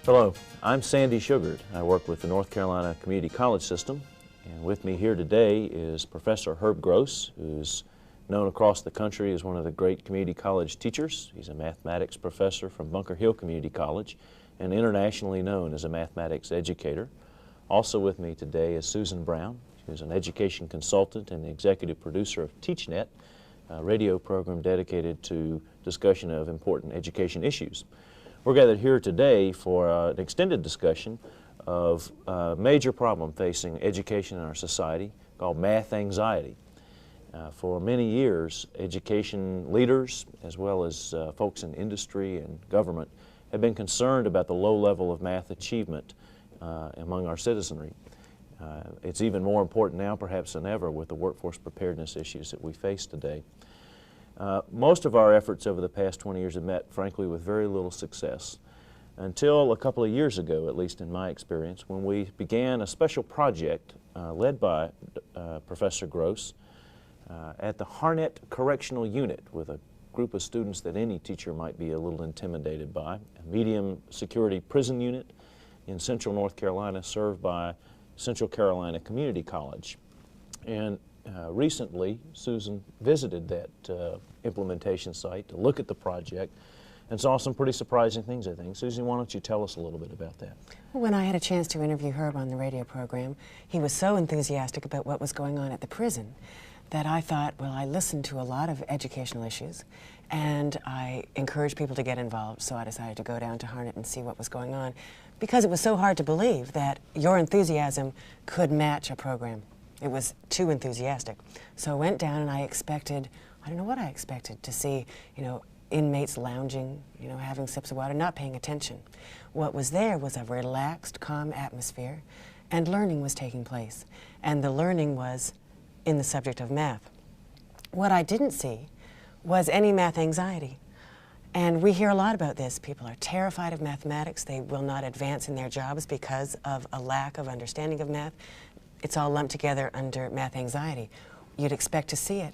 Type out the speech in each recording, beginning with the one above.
Hello, I'm Sandy Sugard. I work with the North Carolina Community College System, and with me here today is Professor Herb Gross, who's known across the country as one of the great community college teachers. He's a mathematics professor from Bunker Hill Community College and internationally known as a mathematics educator. Also with me today is Susan Brown, who's an education consultant and the executive producer of TeachNet, a radio program dedicated to discussion of important education issues. We're gathered here today for an extended discussion of a major problem facing education in our society called math anxiety. For many years, education leaders, as well as folks in industry and government, have been concerned about the low level of math achievement among our citizenry. It's even more important now, perhaps than ever, with the workforce preparedness issues that we face today. Most of our efforts over the past 20 years have met, frankly, with very little success, until a couple of years ago, at least in my experience, when we began a special project led by Professor Gross at the Harnett Correctional Unit with a group of students that any teacher might be a little intimidated by, a medium security prison unit in Central North Carolina served by Central Carolina Community College. And recently, Susan visited that implementation site to look at the project and saw some pretty surprising things, I think. Susan, why don't you tell us a little bit about that? When I had a chance to interview Herb on the radio program, he was so enthusiastic about what was going on at the prison that I thought, well, I listened to a lot of educational issues and I encouraged people to get involved, so I decided to go down to Harnett and see what was going on, because it was so hard to believe that your enthusiasm could match a program. It was too enthusiastic. So I went down and I expected, I don't know what I expected, to see, inmates lounging, having sips of water, not paying attention. What was there was a relaxed, calm atmosphere, and learning was taking place. And the learning was in the subject of math. What I didn't see was any math anxiety. And we hear a lot about this. People are terrified of mathematics. They will not advance in their jobs because of a lack of understanding of math. It's all lumped together under math anxiety. You'd expect to see it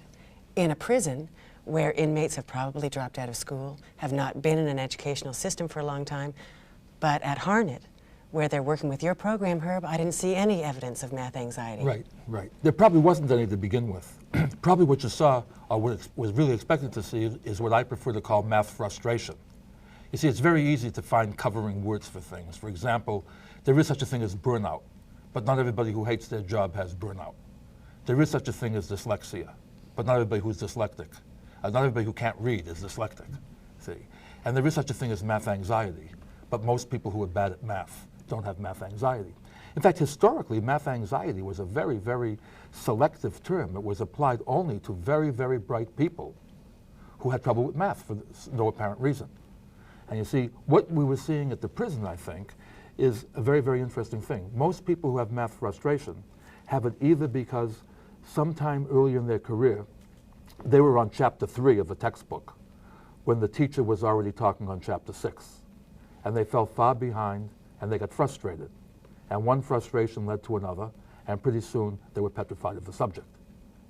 in a prison where inmates have probably dropped out of school, have not been in an educational system for a long time. But at Harnett, where they're working with your program, Herb, I didn't see any evidence of math anxiety. Right. There probably wasn't any to begin with. Probably what you saw, or what was really expected to see, is what I prefer to call math frustration. You see, it's very easy to find covering words for things. For example, there is such a thing as burnout. But not everybody who hates their job has burnout. There is such a thing as dyslexia, but not everybody who's dyslexic. Not everybody who can't read is dyslexic, see? And there is such a thing as math anxiety, but most people who are bad at math don't have math anxiety. In fact, historically, math anxiety was a very, very selective term. It was applied only to very, very bright people who had trouble with math for no apparent reason. And you see, what we were seeing at the prison, I think, is a very, very interesting thing. Most people who have math frustration have it either because sometime early in their career, they were on chapter 3 of a textbook when the teacher was already talking on chapter 6. And they fell far behind and they got frustrated. And one frustration led to another, and pretty soon they were petrified of the subject.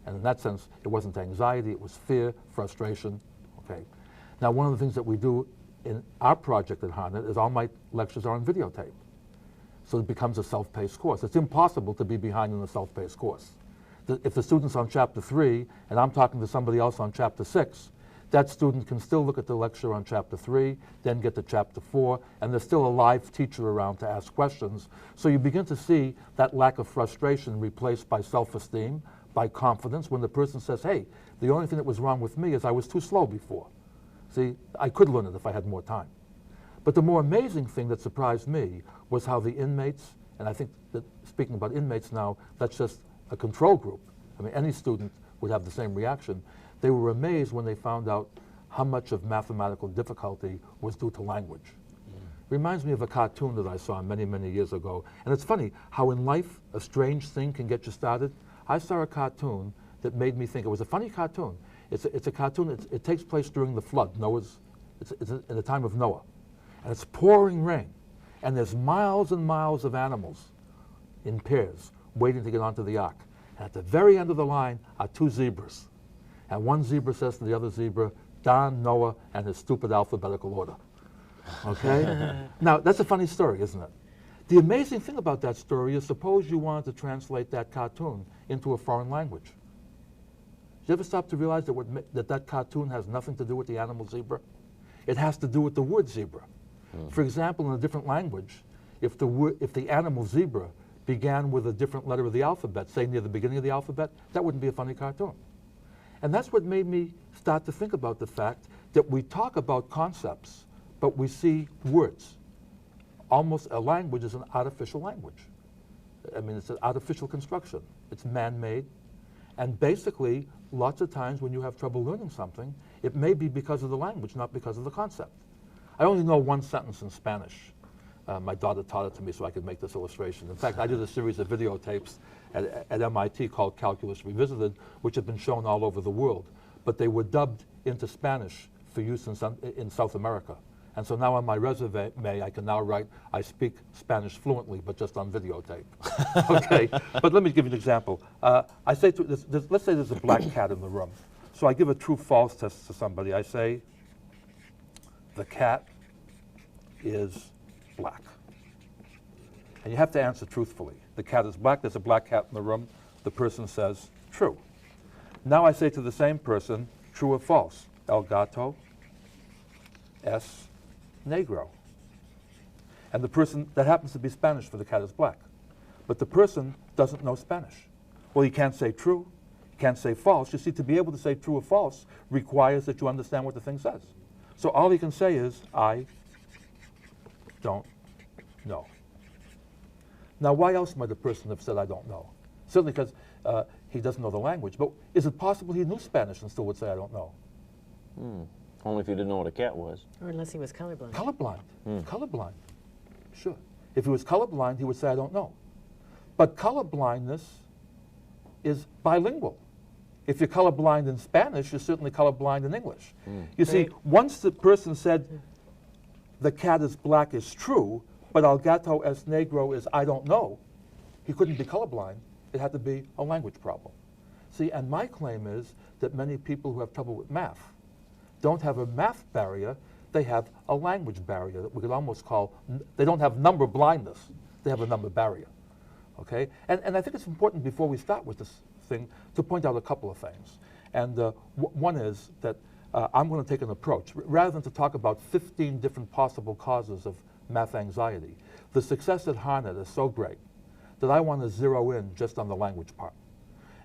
And in that sense, it wasn't anxiety, it was fear, frustration, okay? Now, one of the things that we do in our project at Harnett is all my lectures are on videotape. So it becomes a self-paced course. It's impossible to be behind in a self-paced course. If the student's on chapter 3 and I'm talking to somebody else on chapter 6, that student can still look at the lecture on chapter 3, then get to chapter 4, and there's still a live teacher around to ask questions. So you begin to see that lack of frustration replaced by self-esteem, by confidence, when the person says, hey, the only thing that was wrong with me is I was too slow before. See, I could learn it if I had more time. But the more amazing thing that surprised me was how the inmates, and I think that speaking about inmates now, that's just a control group. I mean, any student would have the same reaction. They were amazed when they found out how much of mathematical difficulty was due to language. Reminds me of a cartoon that I saw many, many years ago. And it's funny how in life a strange thing can get you started. I saw a cartoon that made me think, it was a funny cartoon. It's a cartoon, it takes place during the flood. It's in the time of Noah. And it's pouring rain. And there's miles and miles of animals in pairs waiting to get onto the ark. And at the very end of the line are 2 zebras. And one zebra says to the other zebra, Don, Noah, and his stupid alphabetical order. Okay? Now, that's a funny story, isn't it? The amazing thing about that story is suppose you wanted to translate that cartoon into a foreign language. Did you ever stop to realize that that cartoon has nothing to do with the animal zebra? It has to do with the word zebra. For example, in a different language, if the animal zebra began with a different letter of the alphabet, say near the beginning of the alphabet, that wouldn't be a funny cartoon. And that's what made me start to think about the fact that we talk about concepts, but we see words. Almost a language is an artificial language. I mean, it's an artificial construction. It's man-made. And basically, lots of times when you have trouble learning something, it may be because of the language, not because of the concept. I only know one sentence in Spanish. My daughter taught it to me so I could make this illustration. In fact, I did a series of videotapes at MIT called Calculus Revisited, which have been shown all over the world. But they were dubbed into Spanish for use in South America. And so now on my resume, I can now write, I speak Spanish fluently, but just on videotape. Okay, but let me give you an example. I say let's say there's a black cat in the room. So I give a true-false test to somebody. I say, the cat is black. And you have to answer truthfully. The cat is black, there's a black cat in the room. The person says, true. Now I say to the same person, true or false? El gato es negro. And the person, that happens to be Spanish for the cat is black. But the person doesn't know Spanish. Well, you can't say true, you can't say false. You see, to be able to say true or false requires that you understand what the thing says. So all he can say is, I don't know. Now, why else might a person have said, I don't know? Certainly because he doesn't know the language. But is it possible he knew Spanish and still would say, I don't know? Only if you didn't know what a cat was. Or unless he was colorblind. Colorblind. Colorblind. Sure. If he was colorblind, he would say, I don't know. But colorblindness is bilingual. If you're colorblind in Spanish, you're certainly colorblind in English. You see, once the person said, the cat is black is true, but el gato es negro is I don't know, he couldn't be colorblind. It had to be a language problem. See, and my claim is that many people who have trouble with math don't have a math barrier, they have a language barrier that we could almost call, they don't have number blindness, they have a number barrier. Okay? And I think it's important before we start with this thing to point out a couple of things. And one is that I'm going to take an approach. Rather than to talk about 15 different possible causes of math anxiety, the success at Harnett is so great that I want to zero in just on the language part.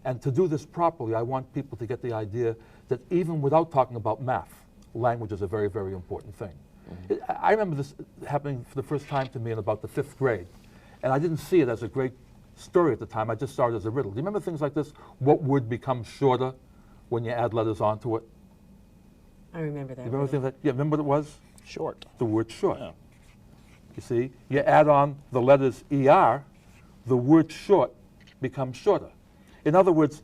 And to do this properly, I want people to get the idea that even without talking about math, language is a very, very important thing. I remember this happening for the first time to me in about the 5th grade. And I didn't see it as a great story at the time. I just saw it as a riddle. Do you remember things like this? What word becomes shorter when you add letters onto it? I remember that. You remember things like, yeah, remember what it was? Short. The word short. Yeah. You see, you add on the letters ER, the word short becomes shorter. In other words,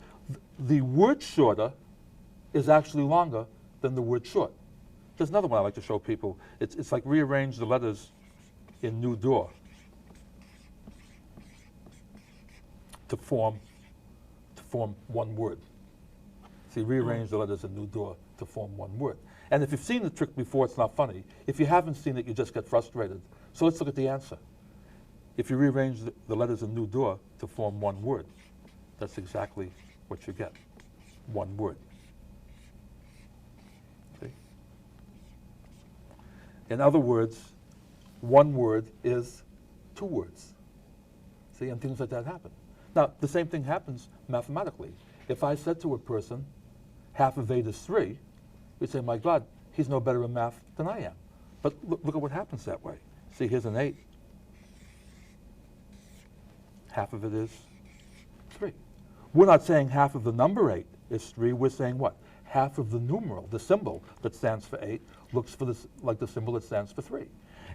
the word shorter is actually longer than the word short. There's another one I like to show people. It's like rearrange the letters in new door to form one word. See, rearrange the letters in new door to form one word. And if you've seen the trick before, it's not funny. If you haven't seen it, you just get frustrated. So let's look at the answer. If you rearrange the letters in new door to form one word, that's exactly what you get, one word. See? In other words, one word is 2 words. See, and things like that happen. Now, the same thing happens mathematically. If I said to a person, half of 8 is 3, we'd say, my God, he's no better in math than I am. But look at what happens that way. See, here's an 8. Half of it is 3. We're not saying half of the number 8 is 3. We're saying what? Half of the numeral, the symbol that stands for 8, looks for this, like the symbol that stands for 3.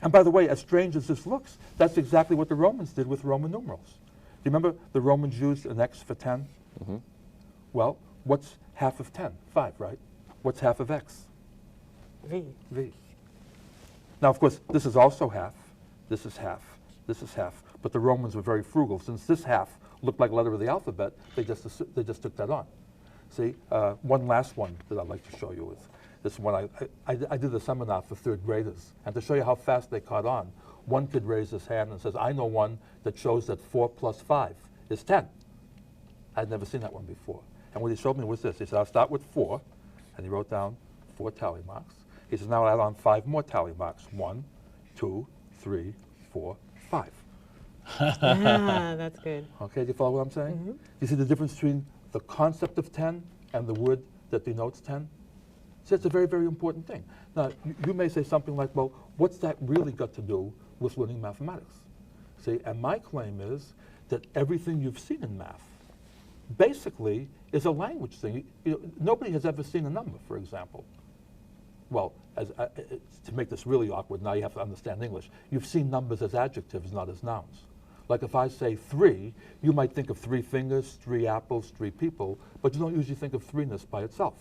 And by the way, as strange as this looks, that's exactly what the Romans did with Roman numerals. Do you remember the Romans used an X for 10? Well, what's half of 10? 5, right? What's half of X? V. V. Now, of course, this is also half. This is half. This is half. But the Romans were very frugal. Since this half looked like a letter of the alphabet, they just took that on. See, one last one that I'd like to show you is This one, I did a seminar for third graders, and to show you how fast they caught on, one kid raised his hand and says, I know one that shows that 4 plus 5 is 10. I'd never seen that one before. And what he showed me was this. He said, I'll start with 4, and he wrote down 4 tally marks. He says, now I'll add on 5 more tally marks. 1, 2, 3, 4, 5. That's good. Okay, do you follow what I'm saying? You see the difference between the concept of 10 and the word that denotes 10? See, it's a very, very important thing. Now, you may say something like, well, what's that really got to do with learning mathematics? See, and my claim is that everything you've seen in math basically is a language thing. Nobody has ever seen a number, for example. Well, to make this really awkward, now you have to understand English. You've seen numbers as adjectives, not as nouns. Like if I say 3, you might think of 3 fingers, 3 apples, 3 people, but you don't usually think of 3-ness by itself.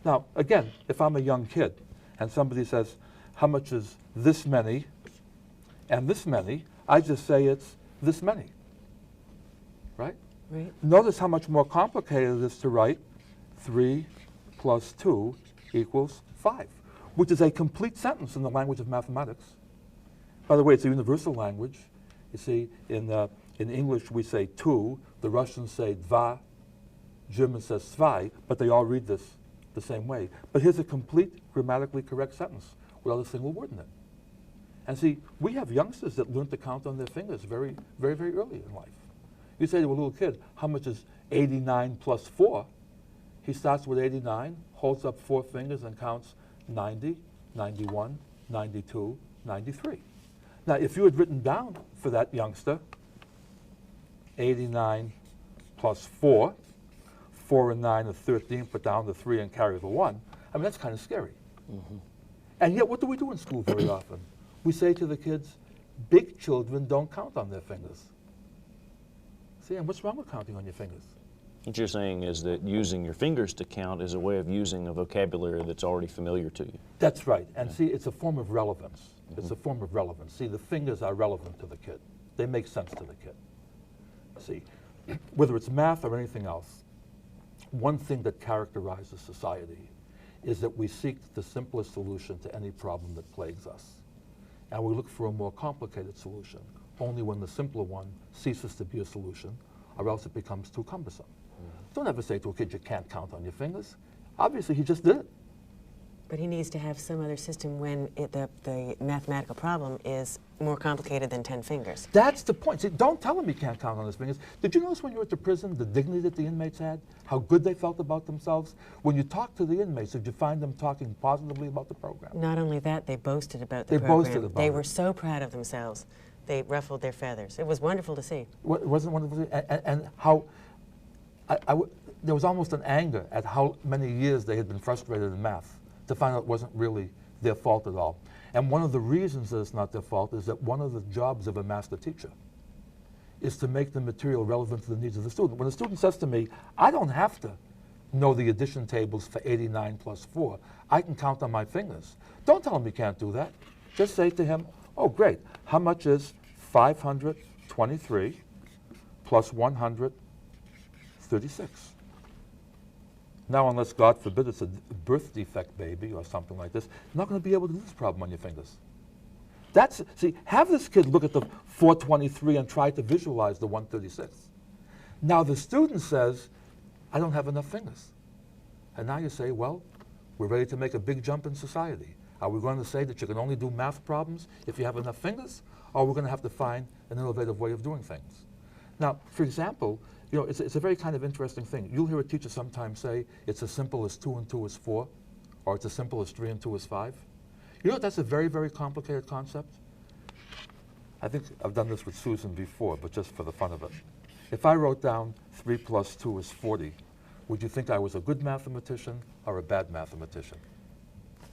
Now, again, if I'm a young kid and somebody says, how much is this many and this many, I just say it's this many, right? Right. Notice how much more complicated it is to write 3 plus 2 equals 5, which is a complete sentence in the language of mathematics. By the way, it's a universal language. You see, in English we say 2, the Russians say dva, German says zwei, but they all read this the same way. But here's a complete grammatically correct sentence without a single word in it. And see, we have youngsters that learn to count on their fingers very, very, very early in life. You say to a little kid, how much is 89 plus 4? He starts with 89, holds up 4 fingers and counts 90, 91, 92, 93. Now, if you had written down for that youngster 89 plus 4, 4 and 9 are 13, put down the 3 and carry the 1, I mean, that's kind of scary. And yet, what do we do in school very often? We say to the kids, big children don't count on their fingers. See, and what's wrong with counting on your fingers? What you're saying is that using your fingers to count is a way of using a vocabulary that's already familiar to you. That's right. And see, it's a form of relevance. It's a form of relevance. See, the fingers are relevant to the kid. They make sense to the kid. See, whether it's math or anything else, one thing that characterizes society is that we seek the simplest solution to any problem that plagues us. And we look for a more complicated solution only when the simpler one ceases to be a solution, or else it becomes too cumbersome. Don't ever say to a kid, you can't count on your fingers. Obviously, he just did it. But he needs to have some other system when the mathematical problem is more complicated than 10 fingers. That's the point. See, don't tell him he can't count on his fingers. Did you notice when you were at the prison the dignity that the inmates had? How good they felt about themselves? When you talked to the inmates, did you find them talking positively about the program? Not only that, they boasted about the They program. boasted about They it. were so proud of themselves. They ruffled their feathers. It was wonderful to see. Wasn't wonderful? And how there was almost an anger at how many years they had been frustrated in math to find out it wasn't really their fault at all. And one of the reasons that it's not their fault is that one of the jobs of a master teacher is to make the material relevant to the needs of the student. When a student says to me, I don't have to know the addition tables for 89 plus 4. I can count on my fingers. Don't tell him he can't do that. Just say to him, oh, great. How much is 523 plus 136? Now, unless, God forbid, it's a birth defect baby or something like this, you're not going to be able to do this problem on your fingers. See, have this kid look at the 423 and try to visualize the 136. Now, the student says, I don't have enough fingers. And now you say, well, we're ready to make a big jump in society. Are we going to say that you can only do math problems if you have enough fingers? Or are we going to have to find an innovative way of doing things? Now, for example, you know, it's a very kind of interesting thing. You'll hear a teacher sometimes say, it's as simple as 2 and 2 is 4, or it's as simple as 3 and 2 is 5. You know, that's a very, very complicated concept. I think I've done this with Susan before, but just for the fun of it. If I wrote down 3 plus 2 is 40, would you think I was a good mathematician or a bad mathematician?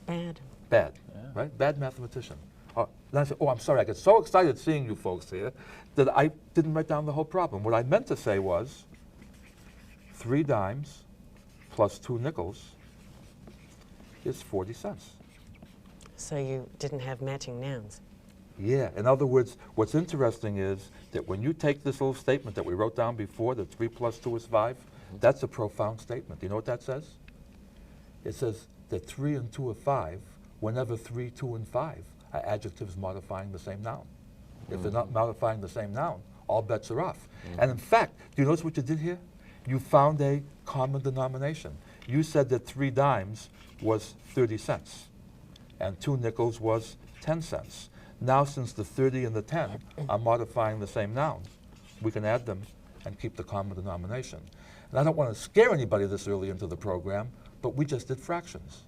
Bad. Bad, right? Bad mathematician. Then I said, oh, I'm sorry, I get so excited seeing you folks here that I didn't write down the whole problem. What I meant to say was 3 dimes plus 2 nickels is 40 cents. So you didn't have matching nouns. Yeah, in other words, what's interesting is that when you take this little statement that we wrote down before, that 3 plus 2 is 5, that's a profound statement. Do you know what that says? It says that 3 and 2 are 5 whenever 3, 2, and 5 are adjectives modifying the same noun. If they're not modifying the same noun, all bets are off. And in fact, do you notice what you did here? You found a common denomination. You said that 3 dimes was 30 cents, and 2 nickels was 10 cents. Now, since the 30 and the 10 are modifying the same noun, we can add them and keep the common denomination. And I don't want to scare anybody this early into the program, but we just did fractions.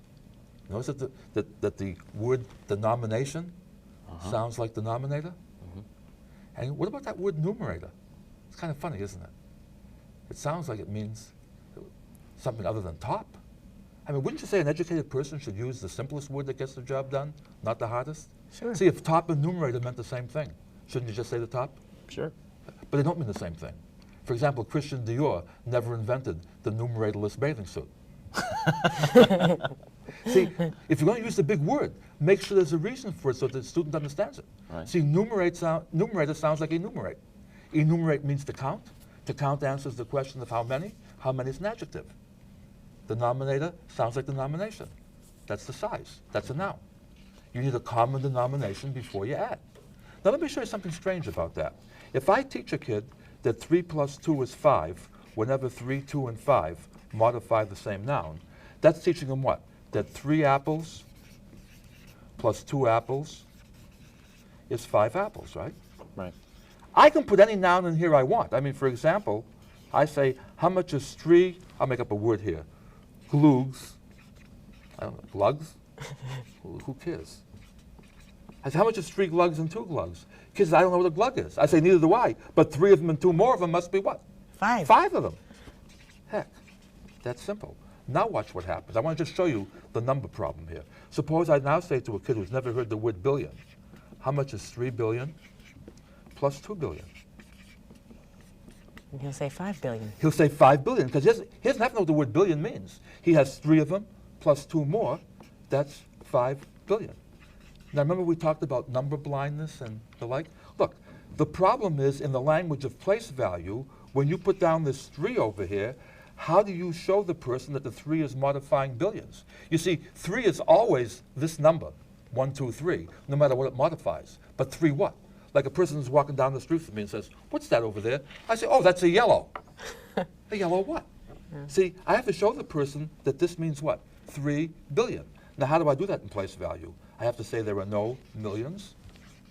Notice that the word denomination sounds like denominator? And what about that word numerator? It's kind of funny, isn't it? It sounds like it means something other than top. I mean, wouldn't you say an educated person should use the simplest word that gets the job done, not the hardest? Sure. See, if top and numerator meant the same thing, shouldn't you just say the top? Sure. But they don't mean the same thing. For example, Christian Dior never invented the numeratorless bathing suit. See, if you're going to use the big word, make sure there's a reason for it so that the student understands it. Right. See, numerator sounds like enumerate. Enumerate means to count. To count answers the question of how many. How many is an adjective. Denominator sounds like denomination. That's the size. That's a noun. You need a common denomination before you add. Now let me show you something strange about that. If I teach a kid that 3 plus 2 is 5, whenever 3, 2, and 5 modify the same noun, that's teaching them what? That 3 apples plus 2 apples is 5 apples, right? Right. I can put any noun in here I want. I mean, for example, I say, how much is 3, I'll make up a word here, glugs, I don't know, glugs? Who cares? I say, how much is 3 glugs and 2 glugs? Kids, I don't know what a glug is. I say, neither do I. But 3 of them and 2 more of them must be what? 5. 5 of them. Heck, that's simple. Now watch what happens. I want to just show you the number problem here. Suppose I now say to a kid who's never heard the word billion, how much is 3 billion plus 2 billion? And he'll say 5 billion. He'll say 5 billion, because he doesn't have to know what the word billion means. He has 3 of them plus 2 more. That's 5 billion. Now remember we talked about number blindness and the like? Look, the problem is in the language of place value, when you put down this 3 over here, how do you show the person that the 3 is modifying billions? You see, 3 is always this number, 1, 2, 3, no matter what it modifies. But 3 what? Like a person is walking down the street with me and says, what's that over there? I say, oh, that's a yellow. A yellow what? Yeah. See, I have to show the person that this means what? 3 billion. Now, how do I do that in place value? I have to say there are no millions,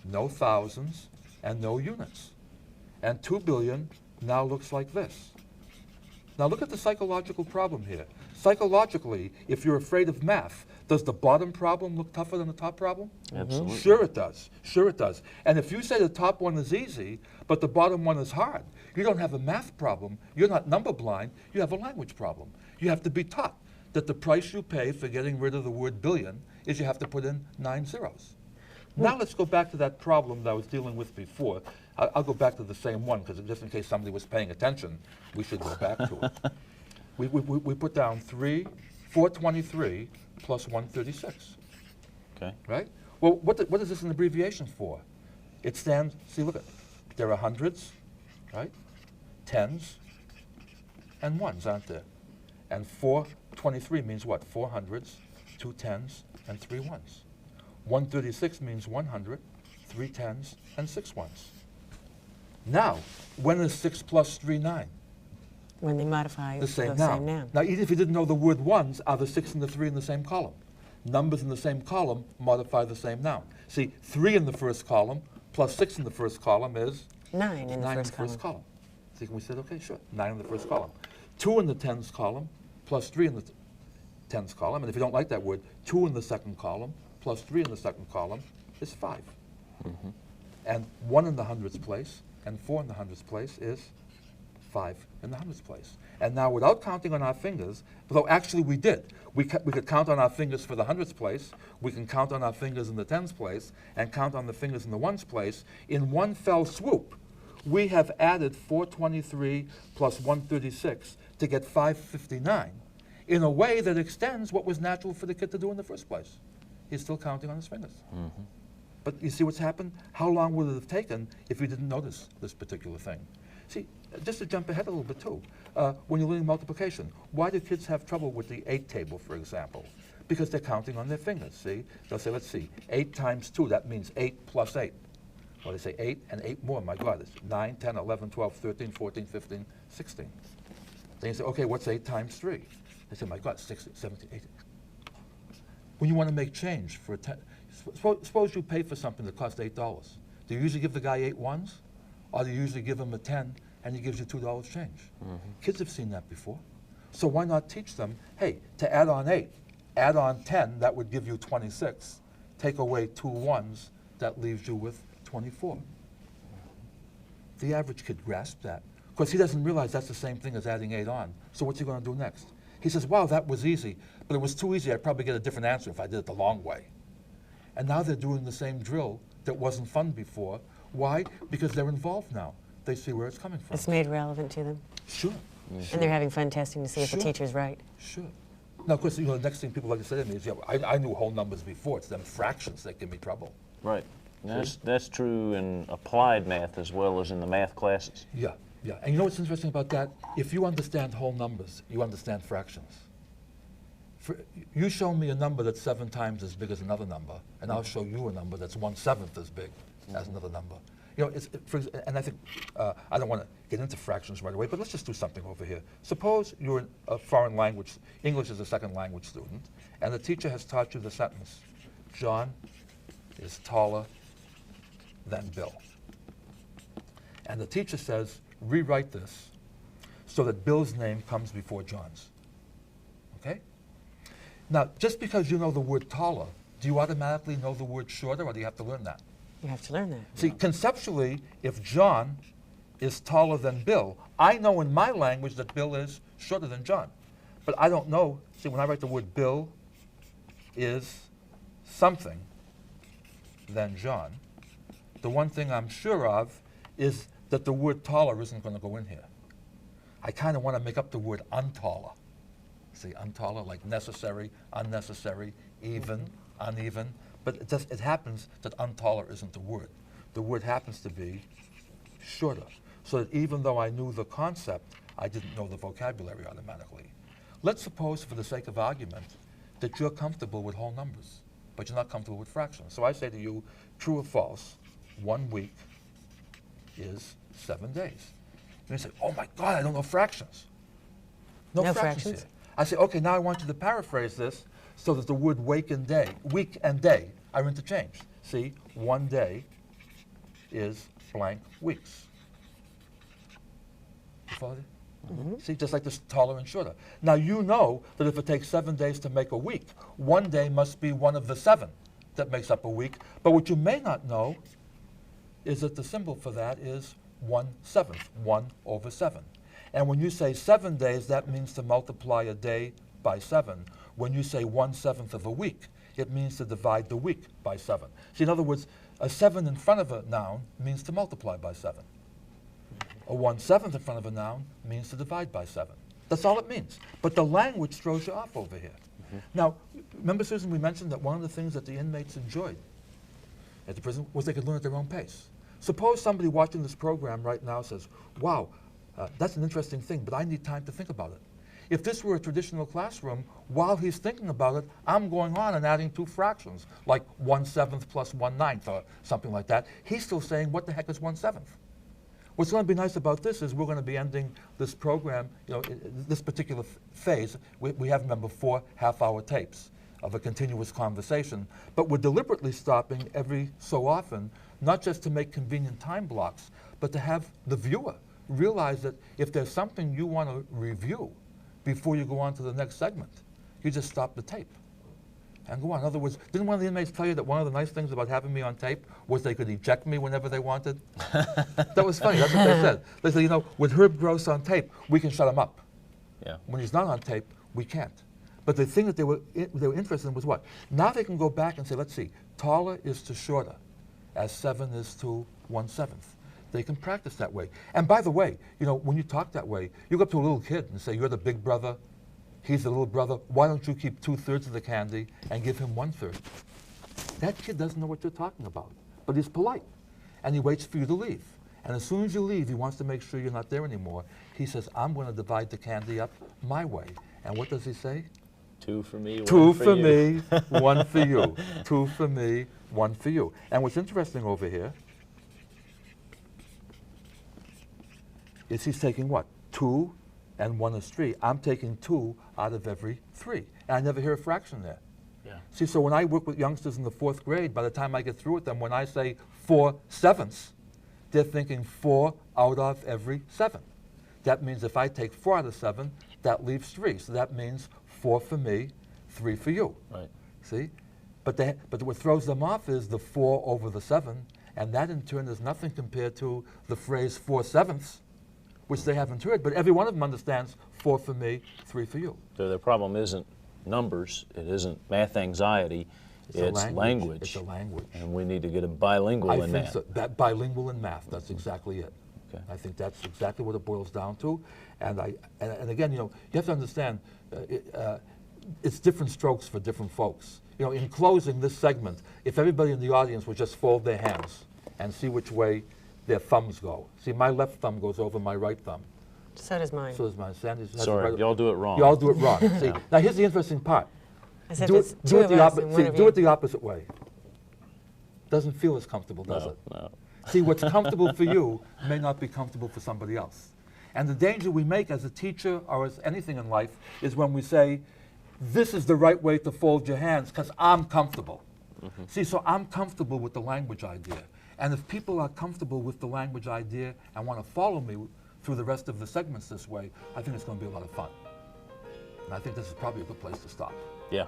no thousands, and no units. And 2 billion now looks like this. Now look at the psychological problem here. Psychologically, if you're afraid of math, does the bottom problem look tougher than the top problem? Absolutely. Sure it does. Sure it does. And if you say the top one is easy, but the bottom one is hard, you don't have a math problem. You're not number blind. You have a language problem. You have to be taught that the price you pay for getting rid of the word billion is you have to put in 9 zeros. Now let's go back to that problem that I was dealing with before. I'll go back to the same one, because just in case somebody was paying attention, we should go back to it. We put down 423 plus 136. Okay. Right? Well, what is this an abbreviation for? It stands, see, look at, there are hundreds, right? Tens and ones, aren't there? And 423 means what? 4 hundreds, 2 tens, and 3 ones. 136 means 100, 3 tens, and 6 ones. Now, when is 6 plus 3 9? When they modify The same the noun. same noun. Now, even if you didn't know the word ones, are the 6 and the 3 in the same column? Numbers in the same column modify the same noun. See, 3 in the first column plus 6 in the first column is 9 in the 9 first in the first column. column. See, we said, okay, sure, 9 in the first column. 2 in the tens column plus 3 in the tens column. And if you don't like that word, 2 in the second column plus 3 in the second column is 5. Mm-hmm. And 1 in the hundredths place and 4 in the hundredths place is 5 in the hundredths place. And now, without counting on our fingers, though actually we did, we could count on our fingers for the hundredths place, we can count on our fingers in the tens place, and count on the fingers in the ones place. In one fell swoop, we have added 423 plus 136 to get 559 in a way that extends what was natural for the kid to do in the first place. He's still counting on his fingers. Mm-hmm. But you see what's happened? How long would it have taken if you didn't notice this particular thing? See, just to jump ahead a little bit too, when you're learning multiplication, why do kids have trouble with the 8 table, for example? Because they're counting on their fingers, see? They'll say, let's see, 8 times 2, that means 8 plus 8. Well, they say 8 and 8 more, my God, it's 9, 10, 11, 12, 13, 14, 15, 16. Then you say, okay, what's 8 times 3? They say, my God, 16, 17, 18. When you want to make change for suppose you pay for something that costs $8. Do you usually give the guy 8 ones? Or do you usually give him a 10 and he gives you $2 change? Mm-hmm. Kids have seen that before. So why not teach them, hey, to add on 8, add on 10, that would give you 26. Take away 2 ones, that leaves you with 24. The average kid grasps that because he doesn't realize that's the same thing as adding 8 on. So what's he going to do next? He says, wow, that was easy, but it was too easy. I'd probably get a different answer if I did it the long way. And now they're doing the same drill that wasn't fun before. Why? Because they're involved now. They see where it's coming from. It's made relevant to them. Sure. And they're having fun testing to see if Sure. the teacher's right. Sure. Now, of course, the next thing people like to say to me is, yeah, I knew whole numbers before. It's them fractions that give me trouble. Right. That's true in applied math as well as in the math classes. Yeah, yeah. And you know what's interesting about that? If you understand whole numbers, you understand fractions. You show me a number that's 7 times as big as another number, and I'll show you a number that's 1/7 as big as another number. You know, and I think, I don't want to get into fractions right away, but let's just do something over here. Suppose you're a foreign language, English as a second language student, and the teacher has taught you the sentence, John is taller than Bill. And the teacher says, rewrite this so that Bill's name comes before John's. Okay? Now, just because you know the word taller, do you automatically know the word shorter, or do you have to learn that? You have to learn that. See, conceptually, if John is taller than Bill, I know in my language that Bill is shorter than John. But I don't know, see, when I write the word Bill is something than John, the one thing I'm sure of is that the word taller isn't going to go in here. I kind of want to make up the word untaller. See, untaller, like necessary, unnecessary, even, uneven. But it happens that untaller isn't the word. The word happens to be shorter. So that even though I knew the concept, I didn't know the vocabulary automatically. Let's suppose, for the sake of argument, that you're comfortable with whole numbers, but you're not comfortable with fractions. So I say to you, true or false, 1 week is 7 days. And you say, oh my God, I don't know fractions. No fractions here. I say, okay, now I want you to paraphrase this so that the word week and day are interchanged. See, 1 day is blank weeks. You follow it? Mm-hmm. See, just like this taller and shorter. Now you know that if it takes 7 days to make a week, 1 day must be one of the 7 that makes up a week. But what you may not know is that the symbol for that is 1/7, 1/7. And when you say 7 days, that means to multiply a day by 7. When you say 1/7 of a week, it means to divide the week by 7. See, in other words, a 7 in front of a noun means to multiply by 7. A 1/7 in front of a noun means to divide by 7. That's all it means. But the language throws you off over here. Mm-hmm. Now, remember, Susan, we mentioned that one of the things that the inmates enjoyed at the prison was they could learn at their own pace. Suppose somebody watching this program right now says, wow, that's an interesting thing, but I need time to think about it. If this were a traditional classroom, while he's thinking about it, I'm going on and adding 2 fractions, like 1/7 plus 1/9 or something like that. He's still saying, what the heck is 1/7? What's going to be nice about this is we're going to be ending this program, this particular phase. We have, remember, 4 half-hour tapes of a continuous conversation, but we're deliberately stopping every so often, not just to make convenient time blocks, but to have the viewer realize that if there's something you want to review before you go on to the next segment, you just stop the tape and go on. In other words, didn't one of the inmates tell you that one of the nice things about having me on tape was they could eject me whenever they wanted? That was funny. That's what they said. They said, with Herb Gross on tape, we can shut him up. Yeah. When he's not on tape, we can't. But the thing that they were interested in was what? Now they can go back and say, let's see, taller is to shorter, as 7 is to 1/7. They can practice that way. And by the way, when you talk that way, you go up to a little kid and say, you're the big brother, he's the little brother, why don't you keep 2/3 of the candy and give him 1/3? That kid doesn't know what you're talking about, but he's polite, and he waits for you to leave. And as soon as you leave, he wants to make sure you're not there anymore. He says, I'm going to divide the candy up my way. And what does he say? 2 for me, 1 2 for for you. me, 1 for you. 2 for me, 1 for you. And what's interesting over here is he's taking what? 2 and 1 is 3. I'm taking 2 out of every 3. And I never hear a fraction there. Yeah. See, so when I work with youngsters in the 4th grade, by the time I get through with them, when I say 4/7, they're thinking 4 out of every 7. That means if I take 4 out of 7, that leaves 3. So that means 4 for me, 3 for you. Right. See? But what throws them off is the 4 over the 7, and that in turn is nothing compared to the phrase 4/7, which they haven't heard. But every one of them understands 4 for me, 3 for you. So the problem isn't numbers, it isn't math anxiety, it's language. It's a language. And we need to get a bilingual I in think that. so. That bilingual in math, that's exactly it. Okay. I think that's exactly what it boils down to. And again, you know, you have to understand, it's different strokes for different folks. You know, in closing this segment, if everybody in the audience would just fold their hands and see which way their thumbs go. See, my left thumb goes over my right thumb. So does mine. So does mine. Sandy's has Sorry, right. y'all do it wrong. Y'all do it wrong. See, now here's the interesting part. As if Do it's it, two do it of the us and one opposite. of Do you. it the opposite way. Doesn't feel as comfortable, does No, it? no. See, what's comfortable for you may not be comfortable for somebody else. And the danger we make as a teacher or as anything in life is when we say, this is the right way to fold your hands because I'm comfortable. See, so I'm comfortable with the language idea. And if people are comfortable with the language idea and want to follow me through the rest of the segments this way, I think it's going to be a lot of fun. And I think this is probably a good place to stop. Yeah.